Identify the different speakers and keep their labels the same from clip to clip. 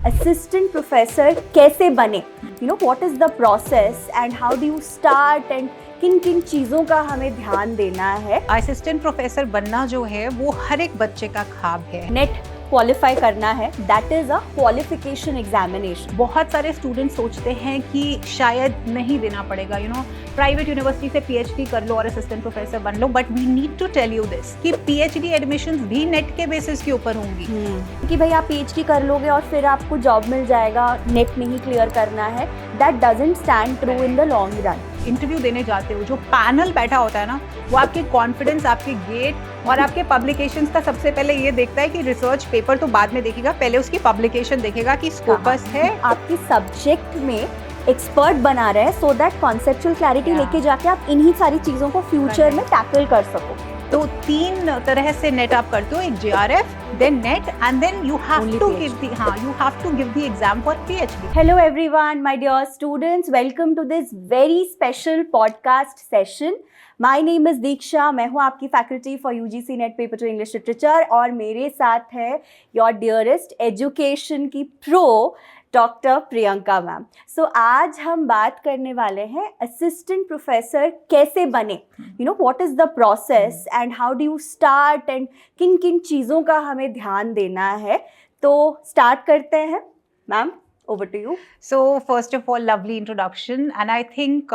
Speaker 1: Assistant professor कैसे बने, what is the process and how do you start and किन किन चीज़ों का हमें ध्यान देना है।
Speaker 2: असिस्टेंट प्रोफेसर बनना जो है वो हर एक बच्चे का ख्वाब है।
Speaker 1: नेट क्वालिफाई करना है, that is a qualification examination.
Speaker 2: बहुत सारे स्टूडेंट सोचते हैं कि शायद नहीं देना पड़ेगा, प्राइवेट यूनिवर्सिटी से पीएचडी कर लो और असिस्टेंट प्रोफेसर बन लो, but we need to tell you this कि पीएचडी एडमिशंस भी नेट के बेसिस के ऊपर होंगी।
Speaker 1: कि भाई आप पीएचडी कर लोगे और फिर आपको जॉब मिल जाएगा, नेट नहीं क्लियर करना है, that doesn't stand true in the long run.
Speaker 2: Interview देने जाते हो, जो पैनल बैठा होता है ना, वो आपके कॉन्फिडेंस, आपके गेट और आपके पब्लिकेशंस का सबसे पहले ये देखता है कि रिसर्च पेपर तो बाद में देखेगा, पहले उसकी पब्लिकेशन देखेगा कि स्कोपस है।
Speaker 1: आपकी सब्जेक्ट में एक्सपर्ट बना रहे हैं सो दैट कॉन्सेप्चुअल क्लैरिटी लेके जाके आप इन्हीं सारी चीज़ों को फ्यूचर में टैकल कर सको।
Speaker 2: तो तीन तरह से नेट आप करते हो, एक JRF, then NET and then you have to give the exam for PhD.
Speaker 1: Hello everyone, my dear students, welcome to this very special podcast session. My name is Diksha, मैं हूँ आपकी faculty for UGC NET paper two English literature और मेरे साथ है your dearest education की pro doctor Priyanka ma'am. So आज हम बात करने वाले हैं असिस्टेंट प्रोफेसर कैसे बने, what is the process and how do you start and किन किन चीज़ों का हमें ध्यान देना है। तो स्टार्ट करते हैं ma'am, over to you.
Speaker 2: So first of all, lovely introduction, and I think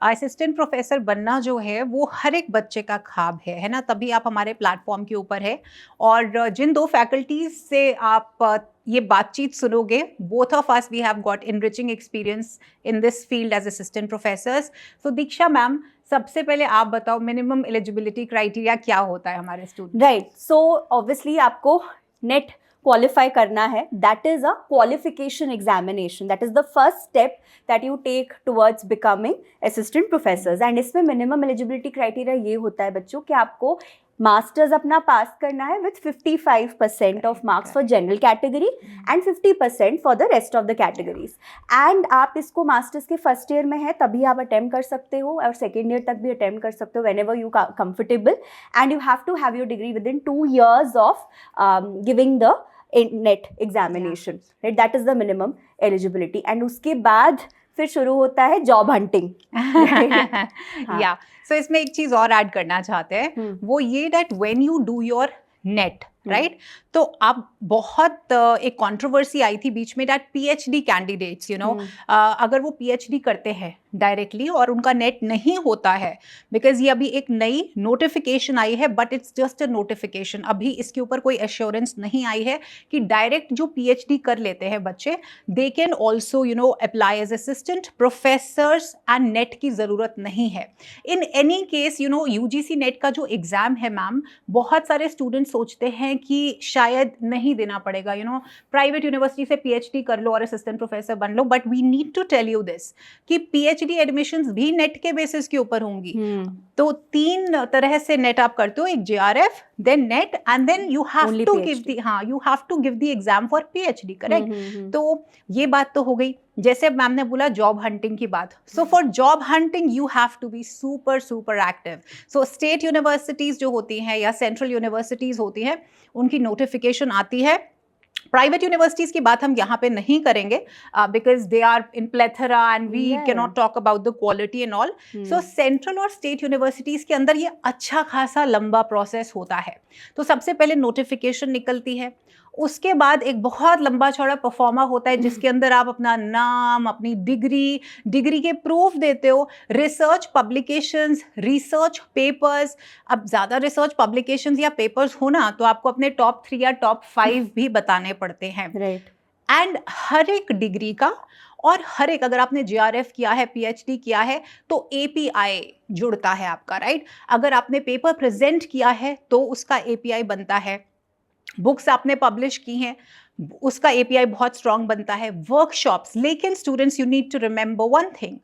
Speaker 2: assistant professor बनना जो है वो हर एक बच्चे का ख्वाब है ना, तभी आप हमारे प्लेटफॉर्म के ऊपर है। और जिन दो फैकल्टीज से आप ये बातचीत सुनोगे, both of us we have got enriching experience in this field as assistant professors. So Diksha ma'am, सबसे पहले आप बताओ मिनिमम एलिजिबिलिटी क्राइटेरिया क्या होता है हमारे स्टूडेंट?
Speaker 1: राइट, सो ऑब्वियसली आपको नेट क्वालिफाई करना है, that is a qualification examination, that is the first step that you take towards becoming assistant professors. And इसमें मिनिमम एलिजिबिलिटी क्राइटेरिया ये होता है बच्चों कि आपको मास्टर्स अपना पास करना है with 55% of marks for general category and 50% for the rest of the categories. And आप इसको मास्टर्स के फर्स्ट ईयर में है तभी आप अटेम्प्ट कर सकते हो और सेकेंड ईयर तक भी अटेम्प्ट कर सकते हो whenever you comfortable. And you have to have your degree within 2 years of giving the NET examination, right, that is the minimum eligibility. And उसके बाद फिर शुरू होता है जॉब हंटिंग।
Speaker 2: या सो इसमें एक चीज और ऐड करना चाहते हैं, वो ये that when you do your net, right, तो अब बहुत एक कंट्रोवर्सी आई थी बीच में दैट पीएचडी कैंडिडेट्स, अगर वो पीएचडी करते हैं डायरेक्टली और उनका नेट नहीं होता है, बिकॉज ये अभी एक नई नोटिफिकेशन आई है, but it's just a notification, अभी इसके ऊपर कोई एश्योरेंस नहीं आई है कि डायरेक्ट जो पीएचडी कर लेते हैं बच्चे, they can also apply as assistant professors and NET की ज़रूरत नहीं है। In any case UGC NET का जो एग्ज़ाम है मैम, बहुत सारे स्टूडेंट सोचते हैं कि शायद नहीं देना पड़ेगा, प्राइवेट यूनिवर्सिटी से पीएचडी कर लो और असिस्टेंट प्रोफेसर बन लो, but we need to tell you this कि पीएचडी एडमिशंस भी नेट के बेसिस के ऊपर होंगी। तो तीन तरह से नेट आप करते हो, एक JRF, then NET and then you have to give the exam for PhD, correct? तो ये बात तो हो गई। जैसे मैम ने बोला जॉब हंटिंग की बात, so for job hunting you have to be super active. So state universities जो होती हैं या सेंट्रल यूनिवर्सिटीज होती हैं, उनकी नोटिफिकेशन आती है। प्राइवेट यूनिवर्सिटीज की बात हम यहाँ पे नहीं करेंगे because they are in plethora and we can not talk about the quality and all. So central और स्टेट यूनिवर्सिटीज के अंदर ये अच्छा खासा लंबा प्रोसेस होता है। तो सबसे पहले नोटिफिकेशन निकलती है, उसके बाद एक बहुत लंबा चौड़ा परफॉर्मा होता है जिसके अंदर आप अपना नाम, अपनी डिग्री के प्रूफ देते हो, रिसर्च पब्लिकेशंस, रिसर्च पेपर्स। अब ज़्यादा रिसर्च पब्लिकेशंस या पेपर्स हो ना तो आपको अपने टॉप 3 या टॉप 5 भी बताने पड़ते हैं,
Speaker 1: राइट।
Speaker 2: एंड हर एक डिग्री का और हर एक, अगर आपने जेआरएफ किया है, पीएचडी किया है, तो एपीआई जुड़ता है आपका, राइट। अगर आपने पेपर प्रेजेंट किया है तो उसका एपीआई बनता है। बुक्स आपने पब्लिश की हैं, उसका एपीआई बहुत स्ट्रांग बनता है। वर्कशॉप्स, लेकिन students you need to remember one thing,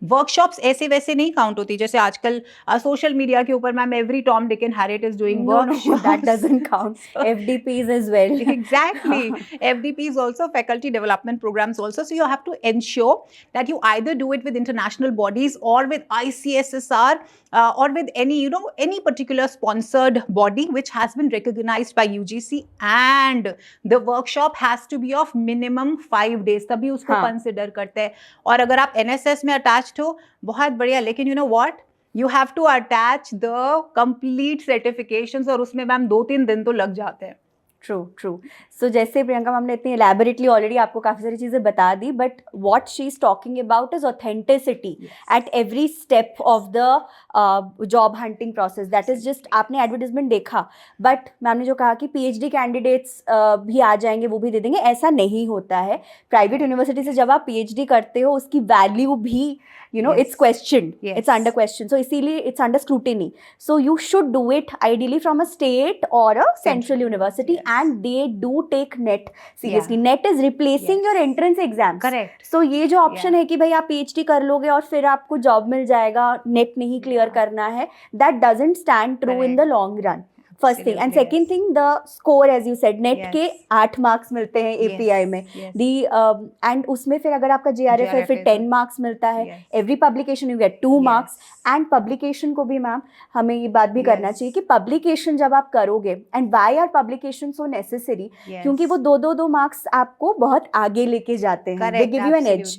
Speaker 2: workshops ऐसे वैसे नहीं काउंट होती। जैसे आजकल सोशल मीडिया के ऊपर ma'am every Tom Dick and Herriot is doing workshop,
Speaker 1: that doesn't count. FDPs as well.
Speaker 2: Exactly. FDPs also, faculty development programs also. So you have to ensure that you either do it with international bodies or with ICSSR or with any any particular sponsored body which has been recognized by UGC, and the workshop workshop has to be of minimum 5 days, तभी उसको
Speaker 1: हाँ.
Speaker 2: Consider करते हैं. और अगर आप NSS में attached हो, बहुत बढ़िया, लेकिन you know what, you have to attach the complete certifications, और उसमें मैम 2-3 दिन तो लग जाते हैं.
Speaker 1: ट्रू. सो जैसे प्रियंका मैम ने इतनी एलैबोरेटली ऑलरेडी आपको काफ़ी सारी चीज़ें बता दी, but what she is talking about is authenticity at every step of the job hunting process. That is just, आपने एडवर्टीजमेंट देखा, बट मैम ने जो कहा कि PhD कैंडिडेट्स भी आ जाएंगे, वो भी दे देंगे, ऐसा नहीं होता है. प्राइवेट यूनिवर्सिटी से जब आप PhD करते हो, उसकी वैल्यू भी it's questioned.
Speaker 2: Yes.
Speaker 1: It's under question. So इसीलिए it's under scrutiny. So you should do it ideally from a state or a central university.
Speaker 2: Yes.
Speaker 1: And they do take NET seriously. NET is replacing your entrance exams.
Speaker 2: Correct.
Speaker 1: So ये जो option है कि भाई आप PhD कर लोगे और फिर आपको job मिल जाएगा, NET नहीं clear करना है, that doesn't stand true in the long run. First thing. And second thing, the score, as you said, NET के 8 marks मिलते हैं API में. And उसमें फिर अगर आपका JRF है, फिर 10 marks मिलता है. Every publication you get 2 marks. And publication को भी मैम हमें ये बात भी करना चाहिए कि publication जब आप करोगे, and why are publications so necessary? क्योंकि वो 2 marks आपको बहुत आगे लेके जाते हैं. They give you an edge.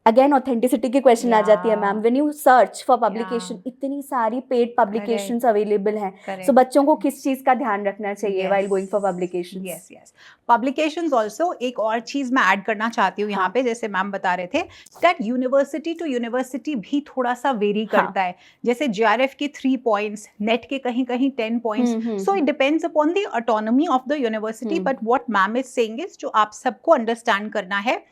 Speaker 1: Again authenticity की क्वेश्चन आ जाती है ma'am. When you search for publication, इतनी सारी पेड पब्लिकेशंस अवेलेबल हैं. सो बच्चों को किस चीज का ध्यान रखना चाहिए while going for publications?
Speaker 2: Yes. Publications also, एक और चीज मैं ऐड करना चाहती हूँ यहाँ पे, जैसे मैम बता रहे थे दैट यूनिवर्सिटी टू यूनिवर्सिटी भी थोड़ा सा वेरी करता है. जैसे JRF के 3 points, नेट के कहीं कहीं 10 points. So it depends upon the autonomy of the university. But what ma'am is saying is, जो आप सबको अंडरस्टैंड करना है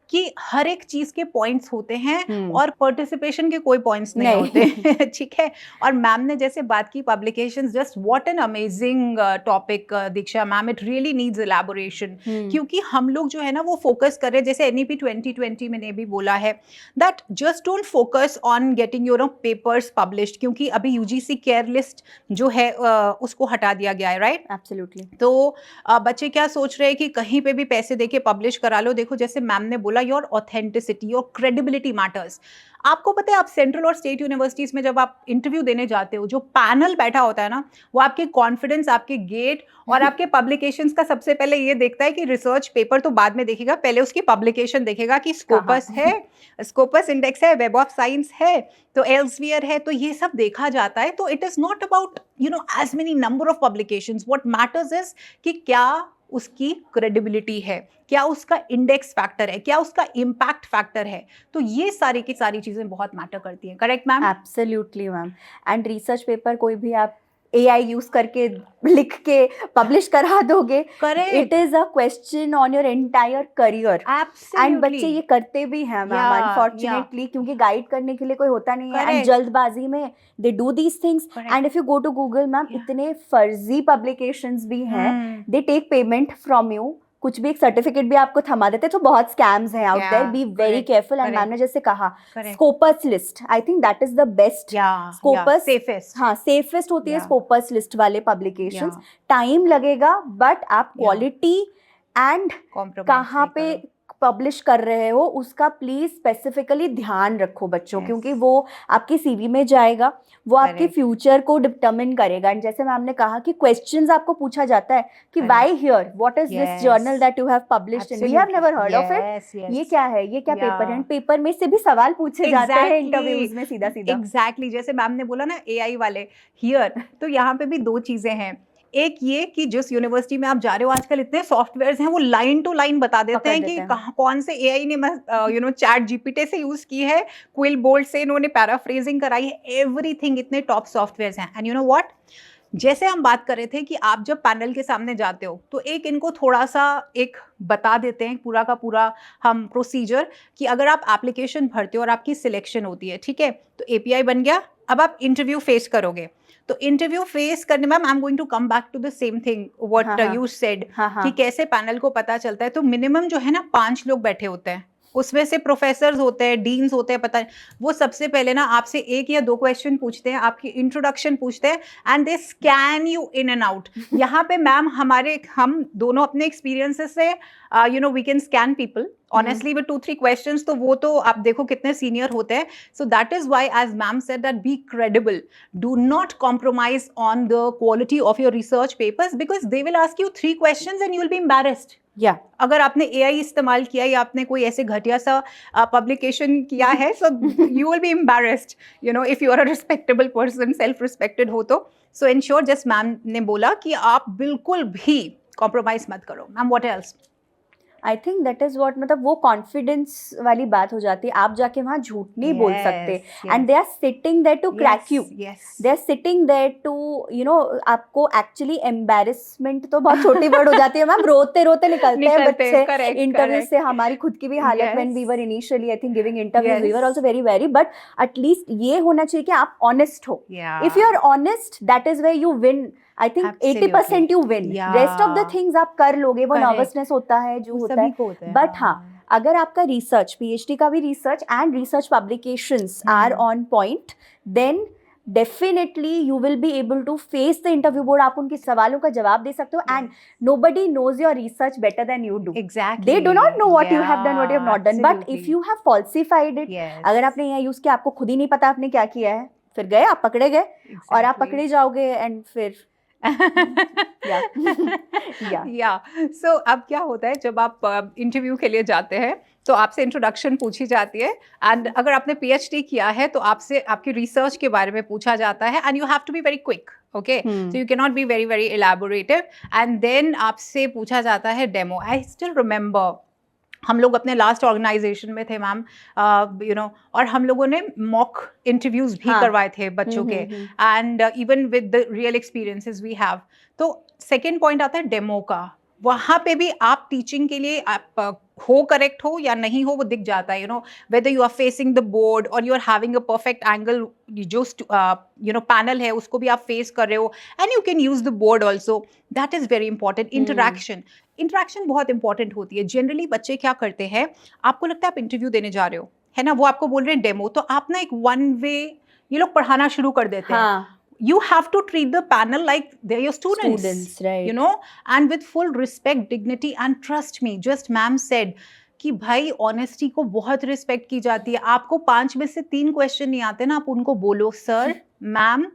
Speaker 2: कि हर एक चीज के पॉइंट्स होते हैं और पार्टिसिपेशन के कोई पॉइंट्स नहीं होते. ठीक है. और मैम ने जैसे बात की publications, just what an amazing topic Diksha ma'am. It really needs elaboration, क्योंकि हम लोग जो है ना वो फोकस कर रहे हैं, जैसे NEP 2020 में ने भी बोला है that just don't focus on getting your papers published, क्योंकि अभी UGC केयर लिस्ट जो है उसको हटा दिया गया है. राइट.
Speaker 1: एब्सोल्युटली.
Speaker 2: तो बच्चे क्या सोच रहे हैं कि कहीं पे भी पैसे देके पब्लिश करा लो. देखो जैसे मैम ने बोला, your authenticity, your credibility matters. आपको पता है, आप सेंट्रल और स्टेट यूनिवर्सिटीज में जब आप इंटरव्यू देने जाते हो, जो पैनल बैठा होता है ना, वो आपके कॉन्फिडेंस, आपके गेट और आपके पब्लिकेशंस का सबसे पहले ये देखता है कि रिसर्च पेपर तो बाद में देखेगा, पहले उसकी पब्लिकेशन देखेगा कि स्कोपस है, स्कोपस इंडेक्स है, वेब ऑफ साइंस है, तो एल्सवियर है, तो ये सब देखा जाता है. तो it is not about as many number of publications. What matters is कि क्या उसकी क्रेडिबिलिटी है, क्या उसका इंडेक्स फैक्टर है, क्या उसका इम्पैक्ट फैक्टर है. तो ये सारी की सारी चीजें बहुत मैटर करती हैं. Correct ma'am?
Speaker 1: Absolutely ma'am. And research paper कोई भी आप AI यूज करके लिख के पब्लिश करा दोगे,
Speaker 2: correct.
Speaker 1: It is a question on your entire career. And बच्चे ये करते भी हैं मैम, अनफॉर्चुनेटली, क्योंकि गाइड करने के लिए कोई होता नहीं है, एंड जल्दबाजी में they do these things. And if you go to Google ma'am, इतने फर्जी पब्लिकेशंस भी हैं, they take payment from you, कुछ भी एक सर्टिफिकेट भी आपको थमा देते हैं. तो बहुत स्कैम्स हैं out there. Be very careful. And ma'am ने जैसे कहा, Scopus list, I think that is the best. Scopus
Speaker 2: safest.
Speaker 1: हाँ, सेफेस्ट होती है स्कोपस लिस्ट वाले पब्लिकेशंस. टाइम लगेगा, बट आप क्वालिटी एंड कहाँ पे पब्लिश कर रहे हो उसका प्लीज स्पेसिफिकली ध्यान रखो बच्चों. क्योंकि वो आपकी CV में जाएगा, वो आपके फ्यूचर को डिटरमिन करेगा. एंड जैसे मैम ने कहा कि क्वेश्चंस आपको पूछा जाता है कि why here, what is this journal that you have published in, we have never heard of it. ये क्या है, ये क्या पेपर है? पेपर में से भी सवाल पूछे जाते हैं इंटरव्यूज में सीधा सीधा.
Speaker 2: एग्जैक्टली. जैसे मैम ने बोला ना AI वाले हियर, तो यहाँ पे भी 2 चीजें हैं. एक ये कि जिस यूनिवर्सिटी में आप जा रहे हो, आजकल इतने सॉफ्टवेयर्स हैं, वो लाइन टू लाइन बता देते हैं कि कौन से AI ने चैट GPT से यूज की है, क्विल बोल्ट से इन्होंने पैराफ्रेजिंग कराई है, एवरीथिंग. इतने टॉप सॉफ्टवेयर्स हैं. एंड यू नो व्हाट, जैसे हम बात कर रहे थे कि आप जब पैनल के सामने जाते हो, तो एक इनको थोड़ा सा एक बता देते हैं पूरा का पूरा हम प्रोसीजर, कि अगर आप एप्लीकेशन भरते हो और आपकी सिलेक्शन होती है, ठीक है, तो API बन गया, अब आप इंटरव्यू फेस करोगे. तो इंटरव्यू फेस करने में I am going to come back to the same thing what you said, कि कैसे पैनल को पता चलता है. तो मिनिमम जो है ना 5 लोग बैठे होते हैं, उसमें से प्रोफेसर्स होते हैं, डीन्स होते हैं, पता नहीं. वो सबसे पहले ना आपसे 1 या 2 क्वेश्चन पूछते हैं, आपकी इंट्रोडक्शन पूछते हैं, and they scan you in and out. यहाँ पे मैम हम दोनों अपने एक्सपीरियंसेस से we can scan people. Honestly with 2-3 questions तो वो तो आप देखो कितने सीनियर होते हैं. So that is why as ma'am said that be credible, do not compromise on the quality of your research papers because they will ask you 3 questions and you will be embarrassed.
Speaker 1: या
Speaker 2: अगर आपने AI इस्तेमाल किया या आपने कोई ऐसे घटिया सा पब्लिकेशन किया है, so you will be embarrassed, you know, if you are a respectable person, self respected हो तो. सो इंश्योर, जस्ट मैम ने बोला कि आप बिल्कुल भी कॉम्प्रोमाइज मत करो. Ma'am what else?
Speaker 1: I think that is what, मतलब वो कॉन्फिडेंस वाली बात हो जाती है. आप जाके वहाँ झूठ नहीं बोल सकते. And they are sitting there to crack you. They are sitting there to, you know, आपको एक्चुअली एम्बैरेसमेंट तो बहुत छोटी वर्ड हो जाती है मैम. रोते रोते निकलते हैं बच्चे इंटरव्यू से. हमारी खुद की भी हालत, when we were initially I think giving interviews, we were also very but at least ये होना चाहिए कि आप ऑनेस्ट हो. If you are honest, that is where you win. I think 80% you win. Rest of the things आप कर लोगे. वो नर्वसनेस होता है जो होता है. बट हाँ, अगर आपका रिसर्च, PhD का भी research and research publications are on point, then definitely you will be able to face the interview board. आप उनके सवालों का जवाब दे सकते हो. And nobody knows your research better than you do.
Speaker 2: Exactly.
Speaker 1: They do not know what you have done, what you have not done. But if you have falsified it, अगर आपने यहाँ यूज किया, आपको खुद ही नहीं पता आपने क्या किया है, फिर गए, आप पकड़े गए. और आप पकड़े जाओगे एंड फिर
Speaker 2: या. सो अब क्या होता है जब आप इंटरव्यू के लिए जाते हैं तो आपसे इंट्रोडक्शन पूछी जाती है. एंड अगर आपने PhD किया है तो आपसे आपकी रिसर्च के बारे में पूछा जाता है. And you have to be very quick. Okay, so you can not be very elaborative. And then आपसे पूछा जाता है डेमो. आई स्टिल रिमेंबर, हम लोग अपने लास्ट ऑर्गेनाइजेशन में थे मैम, यू नो, और हम लोगों ने मॉक इंटरव्यूज भी करवाए थे बच्चों के. And even with the real experiences we have. तो सेकेंड पॉइंट आता है डेमो का. वहाँ पे भी आप टीचिंग के लिए आप हो करेक्ट हो या नहीं हो वो दिख जाता है. You know, whether you are facing the board और you are having a perfect angle, जो यू नो पैनल है उसको भी आप फेस कर रहे हो. And you can use the board also. That is very important. Interaction बहुत इंपॉर्टेंट होती है. जनरली बच्चे क्या करते हैं, आपको लगता है आप इंटरव्यू देने जा रहे हो, है ना, वो आपको बोल रहे हैं डेमो, तो आप ना एक वन वे ये लोग पढ़ाना शुरू कर देते हैं. You have to treat the panel like they're your students,
Speaker 1: right?
Speaker 2: You know, and with full respect, dignity, and trust me, just ma'am said कि भाई ऑनेस्टी को बहुत रिस्पेक्ट की जाती है. आपको 5 में से 3 क्वेश्चन नहीं आते ना, आप उनको बोलो sir, ma'am,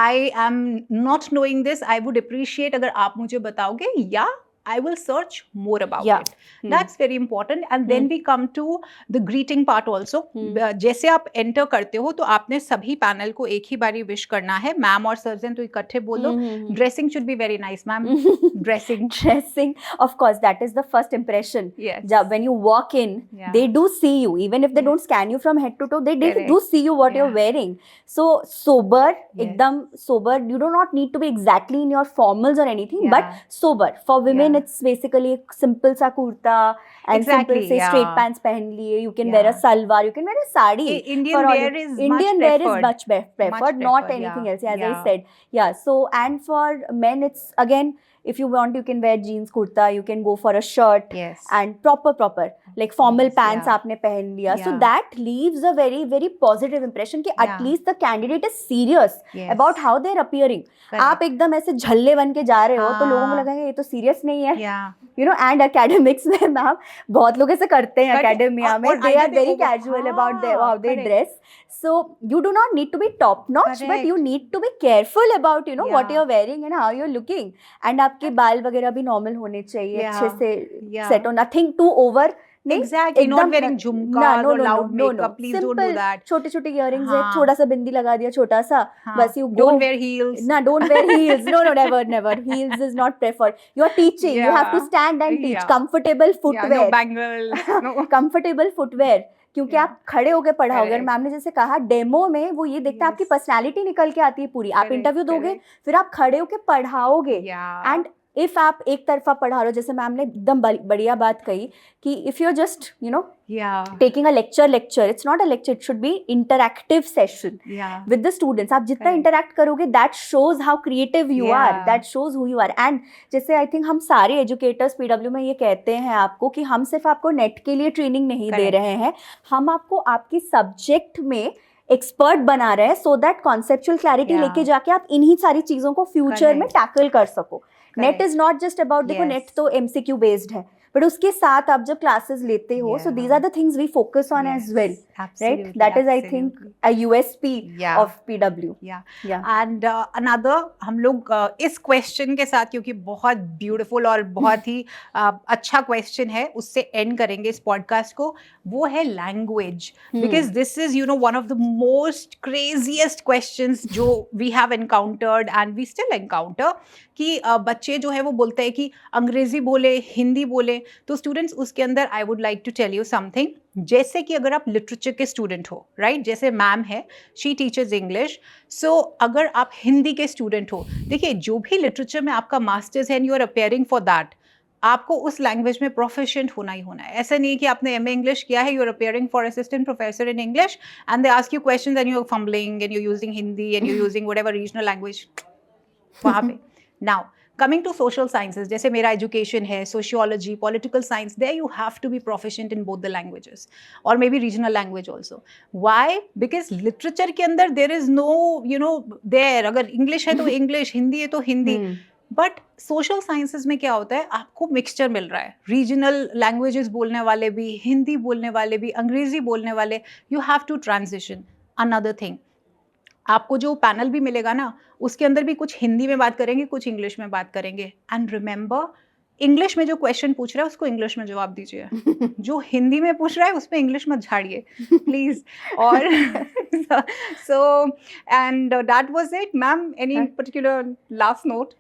Speaker 2: I am not knowing this, I would appreciate अगर आप मुझे बताओगे, या I will search more about it. That's very important. And then we come to the greeting part also. जैसे आप enter करते हो तो आपने सभी पैनल को एक ही बारी विश करना है. मैम और सर्जन तो इकट्ठे बोलो. Dressing should be very nice, ma'am.
Speaker 1: Dressing, of course, that is the first impression.
Speaker 2: Yes.
Speaker 1: When you walk in, they do see you. Even if they don't scan you from head to toe, they do see you what you're wearing. So sober, ekdam sober. You do not need to be exactly in your formals or anything, but sober. For women, it's basically a simple sa kurta and simple say straight pants पहन लिए. You can wear a salwar, you can wear a sari.
Speaker 2: Indian wear is
Speaker 1: much preferred, not anything else, as I said. Yeah. So, and for men, it's again, if you want, you can wear jeans kurta, you can go for a shirt.
Speaker 2: Yes.
Speaker 1: And proper like formal pants आपने पहन लिया. So that leaves a very positive impression कि at least the candidate is serious about how they're appearing. आप एकदम ऐसे झल्ले बन के जा रहे हो तो लोगों को लगेगा ये तो सीरियस नहीं है. You know, and academics में मैम बहुत लोग ऐसे करते हैं academia में. They are very casual about how they dress. So you do not need to be top notch, but you need to be careful about, you know, what you're wearing and how you're looking. And आपके बाल वगैरह भी normal होने चाहिए, अच्छे से set हो, nothing too over.
Speaker 2: Exactly, not wearing झुमका or loud makeup. Please don't do that.
Speaker 1: छोटे इयररिंग्स है, थोड़ा सा बिंदी लगा दिया छोटा सा, बस. You
Speaker 2: don't wear heels.
Speaker 1: No, don't wear heels. No, never. Heels is not preferred. You are teaching. You have to stand and teach. Comfortable footwear.
Speaker 2: No bangles. No.
Speaker 1: Comfortable footwear. क्योंकि आप खड़े होकर पढ़ाओगे. मैम ने जैसे कहा demo में वो ये देखता है आपकी पर्सनालिटी निकल के आती है पूरी. आप इंटरव्यू दोगे, फिर आप खड़े होकर पढ़ाओगे. एंड इफ आप एक तरफा पढ़ा रहे हो, जैसे मैम ने एकदम बढ़िया बात कही कि if you are just you know taking a lecture, it's not a lecture, it should be interactive session with the students. आप जितना interact करोगे, that shows how creative you are, that shows who you are. And जैसे I think हम सारे educators PW में ये कहते हैं आपको कि हम सिर्फ आपको नेट के लिए ट्रेनिंग नहीं दे रहे हैं, हम आपको आपकी सब्जेक्ट में एक्सपर्ट बना रहे हैं, सो दैट कॉन्सेप्चुअल क्लैरिटी लेके जाके आप इन्हीं सारी चीजों को फ्यूचर में टैकल कर सको. NET is not just about, देखो नेट तो MCQ बेस्ड है, बट उसके साथ आप जब क्लासेस लेते हो, so these are the things we focus on as well, right? That is I think a USP of PW.
Speaker 2: And another, हम लोग इस क्वेश्चन के साथ, क्योंकि बहुत ब्यूटीफुल और बहुत ही अच्छा क्वेश्चन है, उससे एंड करेंगे इस पॉडकास्ट को. वो है language, because this is you know one of the most craziest questions जो we have encountered and we still encounter, कि बच्चे जो है वो बोलते हैं कि अंग्रेजी बोले, हिंदी बोले. तो स्टूडेंट्स, उसके अंदर I would like to tell you something. जैसे कि अगर आप लिटरेचर के स्टूडेंट हो, राइट, जैसे मैम है, शी टीचर्स इंग्लिश, सो अगर आप हिंदी के स्टूडेंट हो, देखिए जो भी लिटरेचर में आपका मास्टर्स है and you are appearing for that, आपको उस लैंग्वेज में प्रोफिशिएंट होना ही होना है. ऐसा नहीं है कि आपने एमए इंग्लिश किया है, you are appearing for assistant professor in English and they ask you questions and you are fumbling and you using Hindi and you using whatever regional language वहाँ पे. Now coming to social sciences, जैसे मेरा education है, sociology, political science, there you have to be proficient in both the languages or maybe regional language also. Why? Because literature के अंदर there is no, you know, there, अगर English है तो English, Hindi है तो हिंदी. बट सोशल साइंसेज में क्या होता है, आपको मिक्सचर मिल रहा है, रीजनल लैंग्वेजेस बोलने वाले भी, हिंदी बोलने वाले भी, अंग्रेजी बोलने वाले. You have to transition. Another thing, आपको जो पैनल भी मिलेगा ना, उसके अंदर भी कुछ हिंदी में बात करेंगे, कुछ इंग्लिश में बात करेंगे. एंड रिमेंबर, इंग्लिश में जो क्वेश्चन पूछ रहा है उसको इंग्लिश में जवाब दीजिए. जो हिंदी में पूछ रहा है उसमें इंग्लिश मत झाड़िए प्लीज. और so and that was it. Ma'am, any particular last note?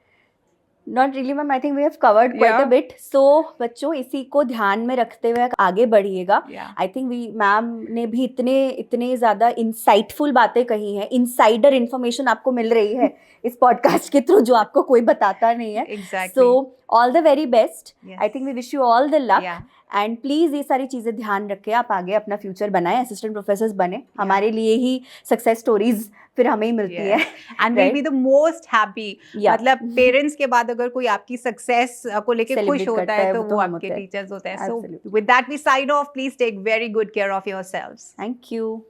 Speaker 1: Not really, ma'am. I think we have covered quite a bit. So, बच्चों, इसी को ध्यान में रखते हुए आगे बढ़िएगा. I think मैम ने भी इतने ज़्यादा इंसाइटफुल बातें कही हैं, इंसाइडर इन्फॉर्मेशन आपको मिल रही है इस पॉडकास्ट के थ्रू, जो आपको कोई बताता नहीं है.
Speaker 2: Exactly.
Speaker 1: So, all the very best. I think we wish you all the luck. And please ये सारी चीज़ें ध्यान रखें, आप आगे अपना फ्यूचर बनाएं, असिस्टेंट प्रोफेसर्स बने. हमारे लिए ही सक्सेस स्टोरीज फिर हमें ही मिलती है.
Speaker 2: And will be the most happy. मतलब पेरेंट्स के बाद अगर कोई आपकी सक्सेस को लेके खुश होता है तो वो आपके टीचर्स होते हैं. So with that we sign off. Please take very good care of yourselves.
Speaker 1: Thank you.